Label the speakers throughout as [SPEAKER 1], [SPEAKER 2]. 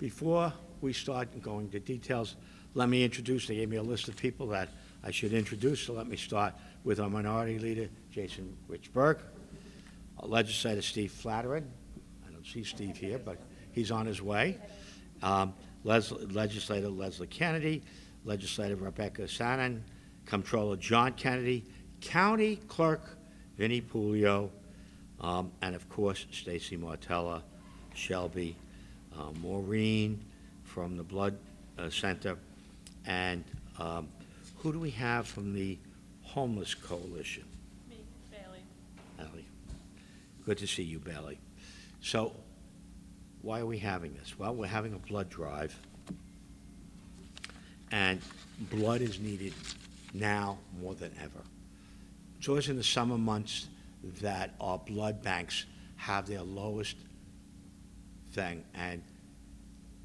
[SPEAKER 1] Before we start going into details, let me introduce, they gave me a list of people that I should introduce, so let me start with our Minority Leader, Jason Richburg, our Legislator Steve Flatteran. I don't see Steve here, but he's on his way. Legislator Leslie Kennedy, Legislator Rebecca Sanin, Comptroller John Kennedy, County Clerk Vinnie Pulio, and of course Stacy Martella, Shelby, Maureen from the Blood Center, and who do we have from the Homeless Coalition?
[SPEAKER 2] Me, Bailey.
[SPEAKER 1] Allie. Good to see you, Bailey. So, why are we having this? Well, we're having a blood drive, and blood is needed now more than ever. It's always in the summer months that our blood banks have their lowest thing, and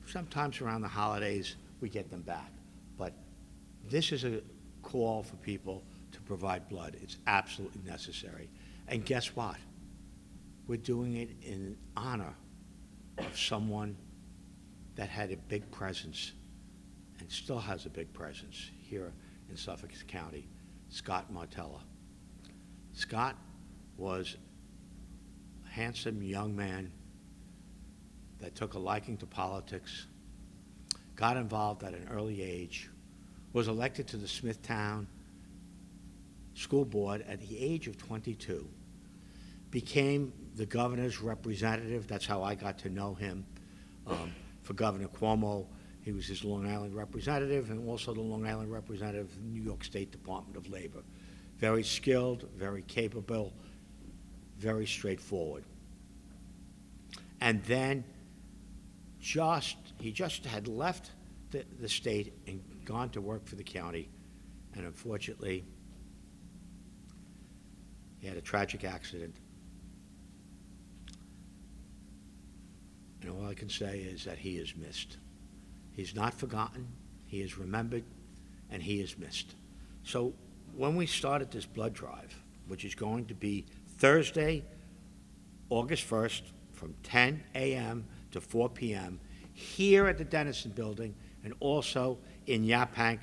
[SPEAKER 1] sometimes around the holidays we get them back. But this is a call for people to provide blood. It's absolutely necessary. And guess what? We're doing it in honor of someone that had a big presence and still has a big presence here in Suffolk County, Scott Martella. Scott was a handsome young man that took a liking to politics, got involved at an early age, was elected to the Smithtown School Board at the age of 22, became the governor's representative. That's how I got to know him. For Governor Cuomo, he was his Long Island representative and also the Long Island representative of the New York State Department of Labor. Very skilled, very capable, very straightforward. And then he just had left the state and gone to work for the county, and unfortunately, he had a tragic accident. And all I can say is that he is missed. He's not forgotten, he is remembered, and he is missed. So when we started this blood drive, which is going to be Thursday, August 1st, from 10 a.m. to 4 p.m., here at the Dennison Building, and also in Yaphank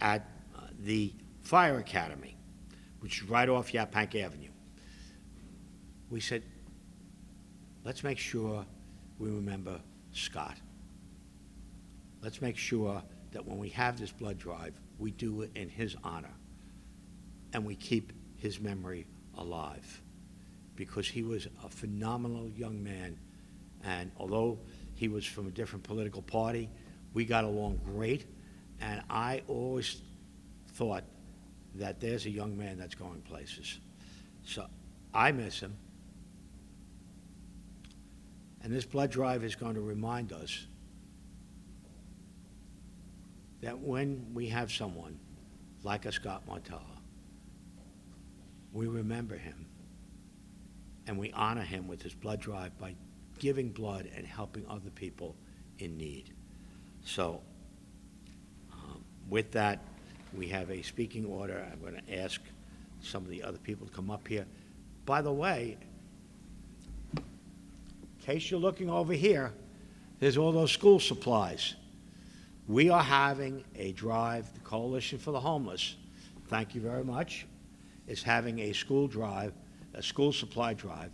[SPEAKER 1] at the Fire Academy, which is right off Yaphank Avenue. We said, let's make sure we remember Scott. Let's make sure that when we have this blood drive, we do it in his honor, and we keep his memory alive, because he was a phenomenal young man, and although he was from a different political party, we got along great, and I always thought that there's a young man that's going places. So I miss him, and this blood drive is going to remind us that when we have someone like a Scott Martella, we remember him and we honor him with this blood drive by giving blood and helping other people in need. So with that, we have a speaking order. I'm going to ask some of the other people to come up here. By the way, in case you're looking over here, there's all those school supplies. We are having a drive. The Coalition for the Homeless, thank you very much, is having a school drive, a school supply drive.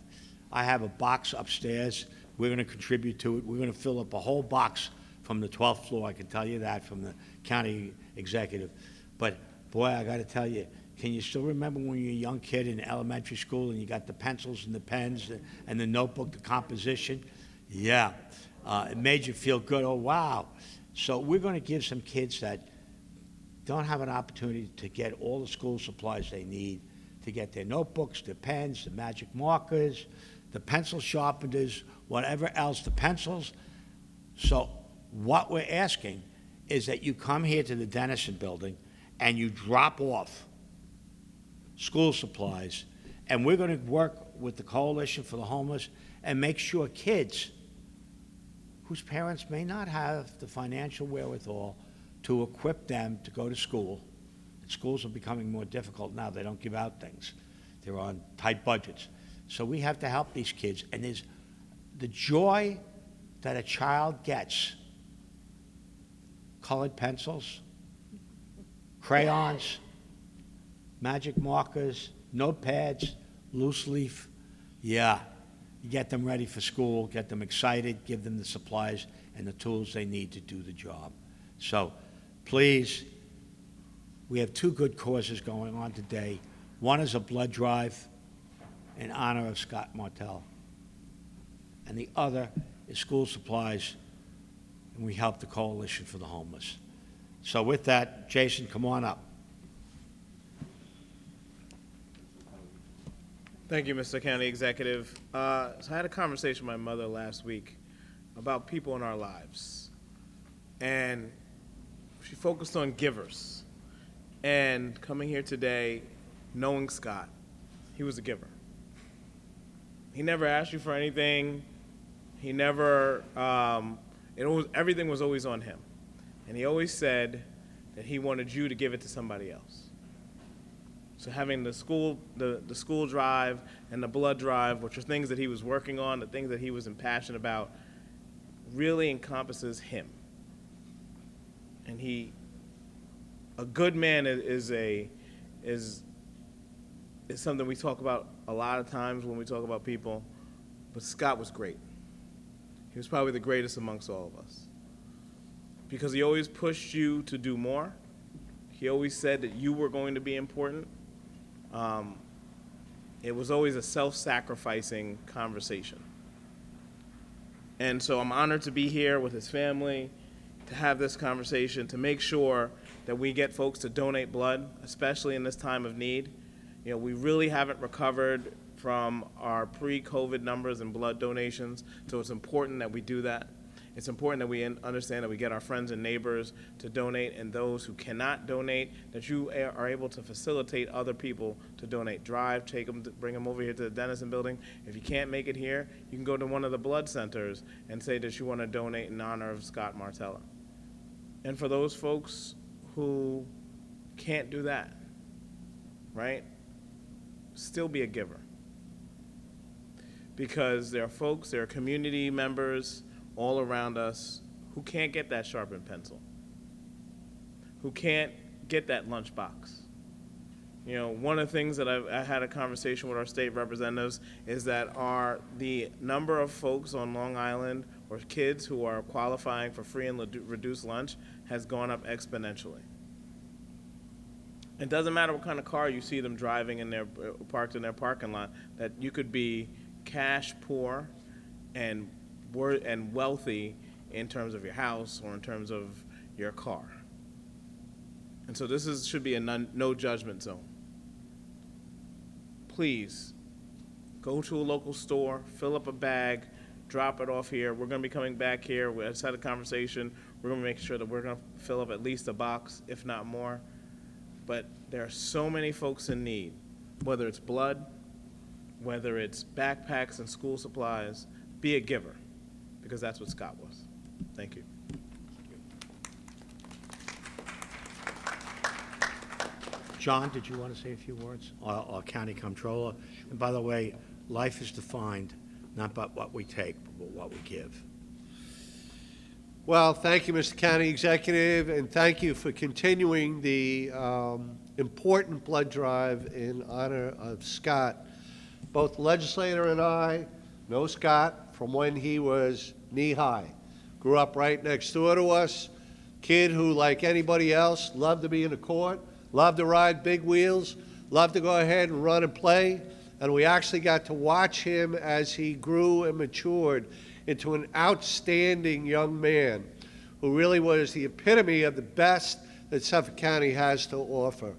[SPEAKER 1] I have a box upstairs. We're going to contribute to it. We're going to fill up a whole box from the 12th floor. I can tell you that from the county executive. But boy, I got to tell you, can you still remember when you were a young kid in elementary school and you got the pencils and the pens and the notebook, the composition? Yeah, it made you feel good. Oh, wow. So we're going to give some kids that don't have an opportunity to get all the school supplies they need, to get their notebooks, their pens, the magic markers, the pencil sharpeners, whatever else, the pencils. So what we're asking is that you come here to the Dennison Building and you drop off school supplies, and we're going to work with the Coalition for the Homeless and make sure kids whose parents may not have the financial wherewithal to equip them to go to school. And schools are becoming more difficult now. They don't give out things. They're on tight budgets. So we have to help these kids. And there's the joy that a child gets colored pencils, crayons, magic markers, notepads, loose leaf. Yeah, you get them ready for school, get them excited, give them the supplies and the tools they need to do the job. So please, we have two good causes going on today. One is a blood drive in honor of Scott Martella, and the other is school supplies, and we help the Coalition for the Homeless. So with that, Jason, come on up.
[SPEAKER 2] Thank you, Mr. County Executive. So I had a conversation with my mother last week about people in our lives, and she focused on givers. And coming here today, knowing Scott, he was a giver. He never asked you for anything. He never, everything was always on him. And he always said that he wanted you to give it to somebody else. So having the school drive and the blood drive, which are things that he was working on, the things that he was impassioned about, really encompasses him. And a good man is something we talk about a lot of times when we talk about people, but Scott was great. He was probably the greatest amongst all of us because he always pushed you to do more. He always said that you were going to be important. It was always a self-sacrificing conversation. And so I'm honored to be here with his family, to have this conversation, to make sure that we get folks to donate blood, especially in this time of need. You know, we really haven't recovered from our pre-COVID numbers and blood donations, so it's important that we do that. It's important that we understand that we get our friends and neighbors to donate, and those who cannot donate, that you are able to facilitate other people to donate. Drive, take them, bring them over here to the Dennison building. If you can't make it here, you can go to one of the blood centers and say that you want to donate in honor of Scott Martella. And for those folks who can't do that, right, still be a giver. Because there are folks, there are community members all around us who can't get that sharpened pencil, who can't get that lunchbox. You know, one of the things that I had a conversation with our state representatives is that the number of folks on Long Island or kids who are qualifying for free and reduced lunch has gone up exponentially. It doesn't matter what kind of car you see them driving parked in their parking lot, that you could be cash poor and wealthy in terms of your house or in terms of your car. And so this should be a no judgment zone. Please go to a local store, fill up a bag, drop it off here. We're going to be coming back here. We just had a conversation. We're going to make sure that we're going to fill up at least a box, if not more. But there are so many folks in need, whether it's blood, whether it's backpacks and school supplies. Be a giver, because that's what Scott was. Thank you.
[SPEAKER 1] John, did you want to say a few words? Our county comptroller. And by the way, life is defined not by what we take, but what we give.
[SPEAKER 3] Well, thank you, Mr. County Executive, and thank you for continuing the important blood drive in honor of Scott. Both the legislator and I know Scott from when he was knee-high. Grew up right next door to us. Kid who, like anybody else, loved to be in the court, loved to ride big wheels, loved to go ahead and run and play. And we actually got to watch him as he grew and matured into an outstanding young man who really was the epitome of the best that Suffolk County has to offer.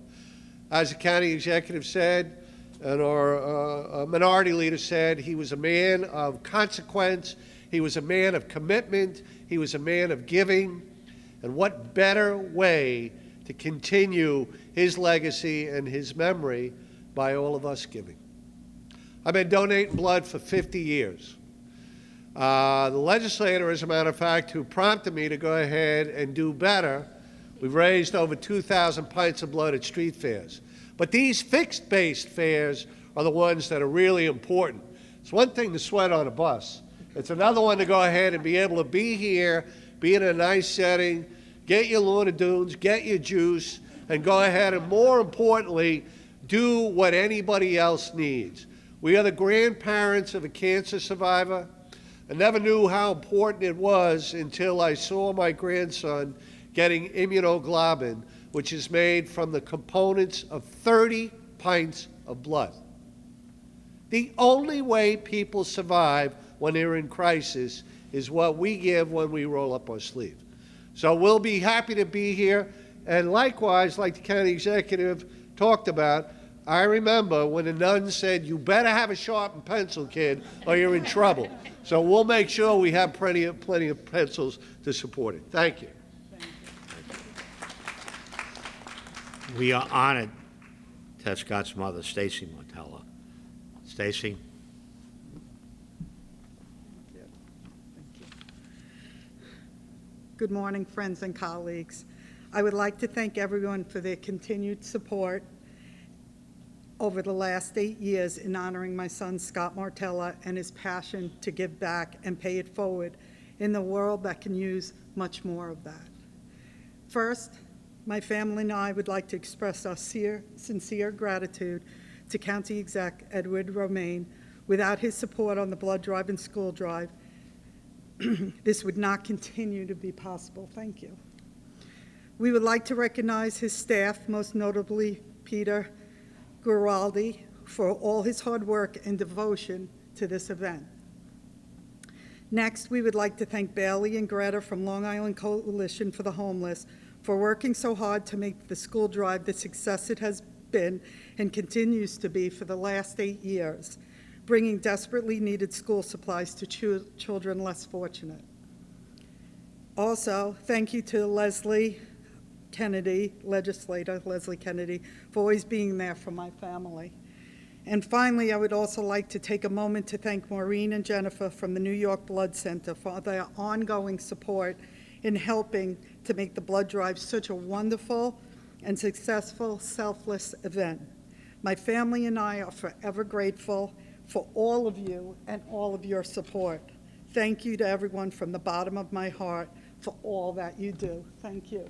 [SPEAKER 3] As the county executive said, and our minority leader said, he was a man of consequence, he was a man of commitment, he was a man of giving, and what better way to continue his legacy and his memory by all of us giving. I've been donating blood for 50 years. The legislator, as a matter of fact, who prompted me to go ahead and do better, we've raised over 2,000 pints of blood at street fairs. But these fixed-based fairs are the ones that are really important. It's one thing to sweat on a bus. It's another one to go ahead and be able to be here, be in a nice setting, get your Lorna Doones, get your juice, and go ahead and, more importantly, do what anybody else needs. We are the grandparents of a cancer survivor. I never knew how important it was until I saw my grandson getting immunoglobulin, which is made from the components of 30 pints of blood. The only way people survive when they're in crisis is what we give when we roll up our sleeve. So we'll be happy to be here. And likewise, like the county executive talked about, I remember when the nun said, "You better have a sharpened pencil, kid, or you're in trouble." So we'll make sure we have plenty of pencils to support it. Thank you.
[SPEAKER 1] We are honored to have Scott's mother, Stacy Martella. Stacy?
[SPEAKER 4] Good morning, friends and colleagues. I would like to thank everyone for their continued support over the last 8 years in honoring my son, Scott Martella, and his passion to give back and pay it forward in the world that can use much more of that. First, my family and I would like to express our sincere gratitude to County Exec Edward Romaine. Without his support on the blood drive and school drive, this would not continue to be possible. Thank you. We would like to recognize his staff, most notably Peter Guaraldi, for all his hard work and devotion to this event. Next, we would like to thank Bailey and Greta from Long Island Coalition for the Homeless for working so hard to make the school drive the success it has been and continues to be for the last 8 years, bringing desperately needed school supplies to children less fortunate. Also, thank you to Leslie Kennedy, legislator Leslie Kennedy, for always being there for my family. And finally, I would also like to take a moment to thank Maureen and Jennifer from the New York Blood Center for their ongoing support in helping to make the blood drive such a wonderful and successful, selfless event. My family and I are forever grateful for all of you and all of your support. Thank you to everyone from the bottom of my heart for all that you do. Thank you.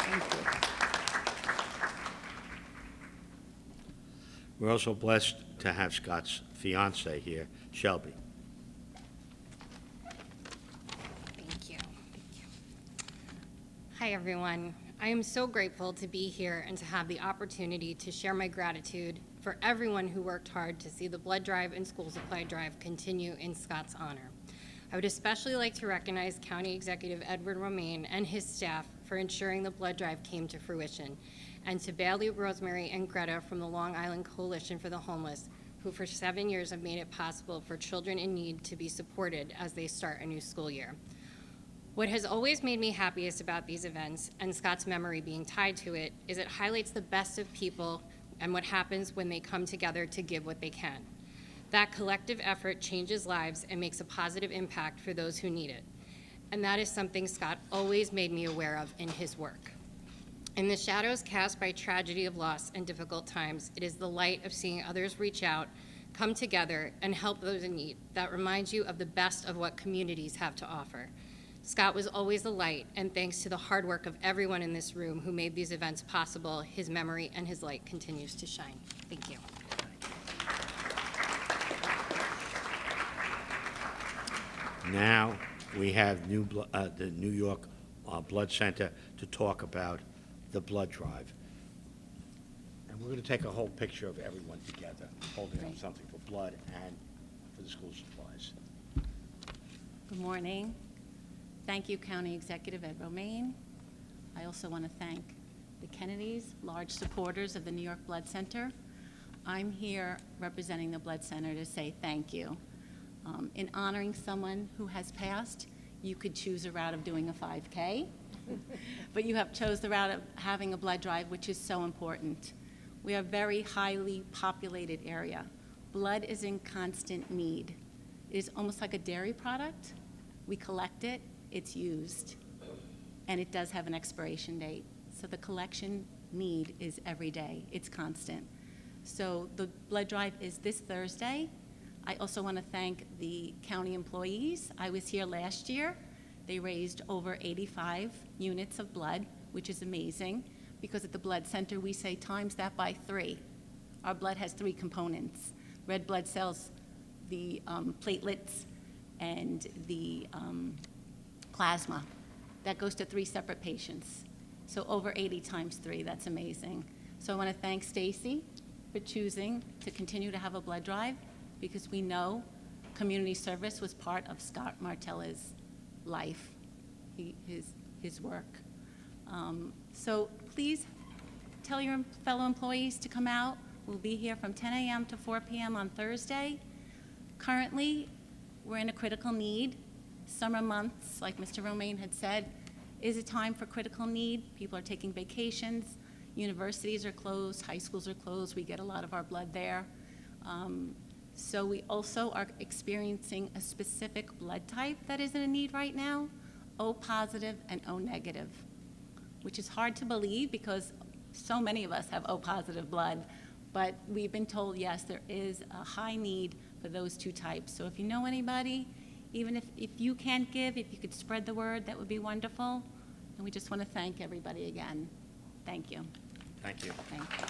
[SPEAKER 4] Thank you.
[SPEAKER 1] We're also blessed to have Scott's fiancée here, Shelby.
[SPEAKER 5] Thank you. Hi, everyone. I am so grateful to be here and to have the opportunity to share my gratitude for everyone who worked hard to see the blood drive and school supply drive continue in Scott's honor. I would especially like to recognize County Executive Edward Romaine and his staff for ensuring the blood drive came to fruition, and to Bailey, Rosemary, and Greta from the Long Island Coalition for the Homeless, who for 7 years have made it possible for children in need to be supported as they start a new school year. What has always made me happiest about these events, and Scott's memory being tied to it, is it highlights the best of people and what happens when they come together to give what they can. That collective effort changes lives and makes a positive impact for those who need it. And that is something Scott always made me aware of in his work. In the shadows cast by tragedy of loss and difficult times, it is the light of seeing others reach out, come together, and help those in need that reminds you of the best of what communities have to offer. Scott was always a light, and thanks to the hard work of everyone in this room who made these events possible, his memory and his light continues to shine. Thank you.
[SPEAKER 1] Now, we have the New York Blood Center to talk about the blood drive. And we're going to take a whole picture of everyone together, holding up something for blood and for the school supplies.
[SPEAKER 6] Good morning. Thank you, County Executive Ed Romaine. I also want to thank the Kennedys, large supporters of the New York Blood Center. I'm here representing the Blood Center to say thank you. In honoring someone who has passed, you could choose a route of doing a 5K, but you have chose the route of having a blood drive, which is so important. We are a very highly populated area. Blood is in constant need. It is almost like a dairy product. We collect it, it's used, and it does have an expiration date. So the collection need is every day, it's constant. So the blood drive is this Thursday. I also want to thank the county employees. I was here last year They raised over 85 units of blood, which is amazing, because at the blood center, we say times that by 3. Our blood has 3 components: red blood cells, the platelets, and the plasma. That goes to 3 separate patients. So over 80 times 3, that's amazing. So I want to thank Stacy for choosing to continue to have a blood drive, because we know community service was part of Scott Martella's life, his work. So please tell your fellow employees to come out. We'll be here from 10 a.m. to 4 p.m. on Thursday. Currently, we're in a critical need. Summer months, like Mr. Romaine had said, is a time for critical need. People are taking vacations. Universities are closed. High schools are closed. We get a lot of our blood there. So we also are experiencing a specific blood type that is in a need right now, O positive and O negative, which is hard to believe because so many of us have O positive blood. But we've been told, yes, there is a high need for those 2 types. So if you know anybody, even if you can't give, if you could spread the word, that would be wonderful. And we just want to thank everybody again. Thank you.
[SPEAKER 1] Thank you.
[SPEAKER 6] Thank you.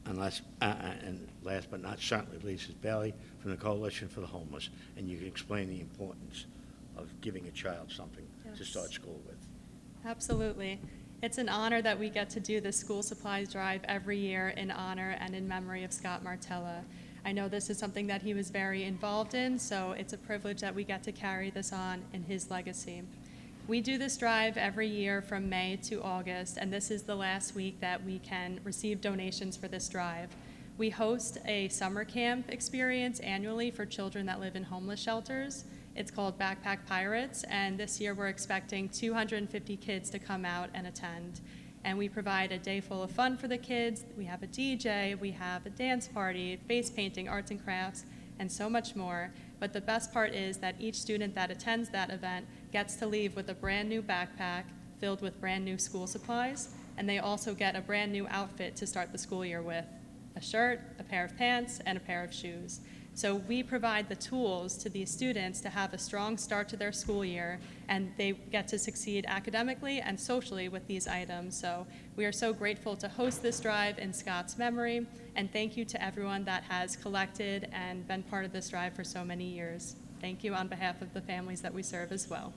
[SPEAKER 1] And last but not certainly least is Bailey from the Coalition for the Homeless, and you can explain the importance of giving a child something to
[SPEAKER 7] Yes.
[SPEAKER 1] start school with.
[SPEAKER 7] Absolutely. It's an honor that we get to do the school supplies drive every year in honor and in memory of Scott Martella. I know this is something that he was very involved in, so it's a privilege that we get to carry this on in his legacy. We do this drive every year from May to August, and this is the last week that we can receive donations for this drive. We host a summer camp experience annually for children that live in homeless shelters. It's called Backpack Pirates, and this year we're expecting 250 kids to come out and attend. And we provide a day full of fun for the kids. We have a DJ, we have a dance party, face painting, arts and crafts, and so much more. But the best part is that each student that attends that event gets to leave with a brand new backpack filled with brand new school supplies, and they also get a brand new outfit to start the school year with: a shirt, a pair of pants, and a pair of shoes. So we provide the tools to these students to have a strong start to their school year, and they get to succeed academically and socially with these items. So we are so grateful to host this drive in Scott's memory, and thank you to everyone that has collected and been part of this drive for so many years. Thank you on behalf of the families that we serve as well.